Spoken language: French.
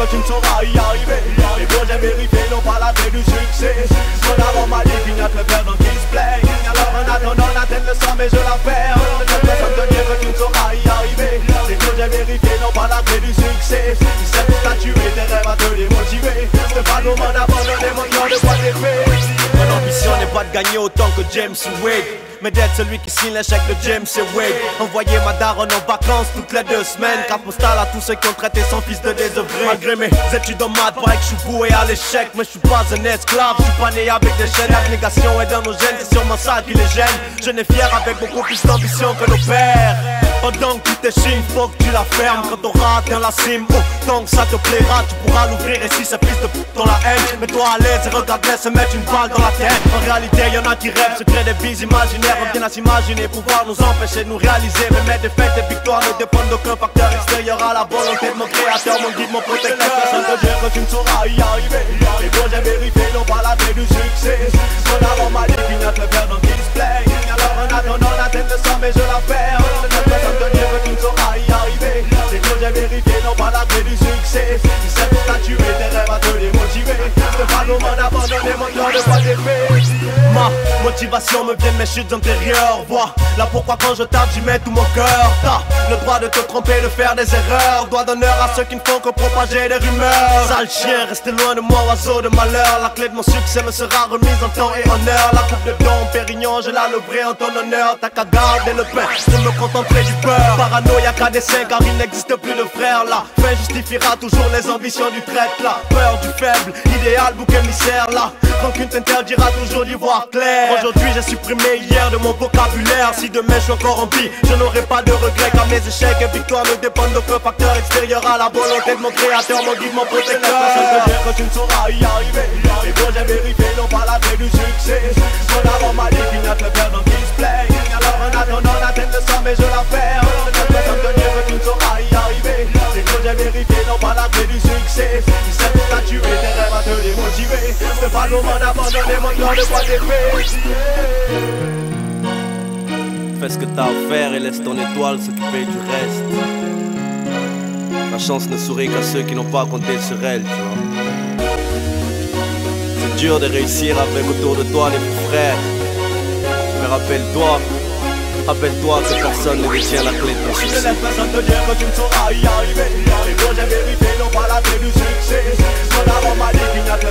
que tu ne sauras y arriver. Les projets vérifiés n'ont pas la clé du succès. Mon avant m'a dit qu'il n'y a que le perdant qui se plaît. Alors en attendant la tête le sang mais je la perds. Cette personne te dire que tu ne sauras y arriver. Les projets vérifiés n'ont pas la clé du succès. C'est pour statuer tes rêves à te démotiver. C'est pas le moment d'abandonner mon cœur de quoi t'es fait. Mon ambition n'est pas de gagner autant que James Wade, mais d'être celui qui signe l'échec de James et Wade. Envoyer ma daronne en vacances toutes les 2 semaines. Carte postale à tous ceux qui ont traité son fils de désœuvré. Malgré mes études en maths, paraît que je suis voué à l'échec. Mais je suis pas un esclave, je suis pas né avec des chaînes. L'abnégation est dans nos gènes, c'est sûrement ça qui les gêne. Je n'ai fier avec beaucoup plus d'ambition que nos pères. Pendant que tu t'échines, faut que tu la fermes. Quand t'auras atteint la cime, oh, tant que ça te plaira, tu pourras l'ouvrir. Et si c'est fils de pute dans la haine, mets-toi à l'aise et regarde-les se mettre une balle dans la tête. En réalité, y'en a qui rêvent, se créent des vies imaginaires. On vient à s'imaginer pouvoir nous empêcher de nous réaliser. Mais mes défaites et victoires ne dépendent d'aucun facteur extérieur à la volonté de mon créateur, mon guide, mon protecteur. Personne te dire que tu ne sauras y arriver. Les projets vérifiés n'ont pas la clé du succès. Mon avant m'a dit qu'il n'y a que le perdant qui se plaît. Alors en attendant la tête le sang mais je la perds. Personne te dire que tu ne sauras y arriver. Les projets vérifiés n'ont pas la clé du succès. C'est pour statuer tes rêves à te démotiver. C'est pas le moment d'abandonner mon cœur de quoi t'es fait. Ma motivation me vient de mes chutes antérieures. Vois là pourquoi quand je tape j'y mets tout mon cœur. T'as le droit de te tromper, de faire des erreurs. Doigt d'honneur à ceux qui ne font que propager des rumeurs. Sale chien, restez loin de moi, oiseau de malheur. La clé de mon succès me sera remise en temps et en heure. La coupe de Dom Pérignon, je la leverai en ton honneur. T'as qu'à garder le pain, je me contenterai du peur. Paranoïaque à dessein car il n'existe plus de frère. La fin justifiera toujours les ambitions du traître. La peur du faible, idéal bouc émissaire. La rancune t'interdira toujours d'y voir clair. Aujourd'hui j'ai supprimé hier de mon vocabulaire. Si demain je suis encore en vie, je n'aurai pas de regrets. Car mes échecs et victoires ne dépendent d'aucun facteur extérieur à la volonté de mon créateur, mon guide, mon protecteur. Personne te dire que tu ne sauras y arriver. Les projets vérifiés n'ont pas la clé du succès. Mon avant m'a dit qu'il n'y a que le perdant qui se plaît. Alors en attendant la tête le sang mais je la perds. Personne te dire que tu ne sauras y arriver. Les projets vérifiés n'ont pas la clé du succès. C'est pour statuer tes rêves à te démotiver. C'est pas le moment d'abandonner mon cœur de quoi t'es fait. Fais ce que t'as à faire et laisse ton étoile s'occuper du reste. La chance ne sourit qu'à ceux qui n'ont pas compté sur elle, tu vois. C'est dur de réussir avec autour de toi les frères. Mais rappelle-toi que personne ne détient la clé de ton succès. Je laisse personne te dire que tu ne sauras y arriver. Les projets vérifiés n'ont pas la clé du succès. Mon avant m'a dit qu'il n'y a que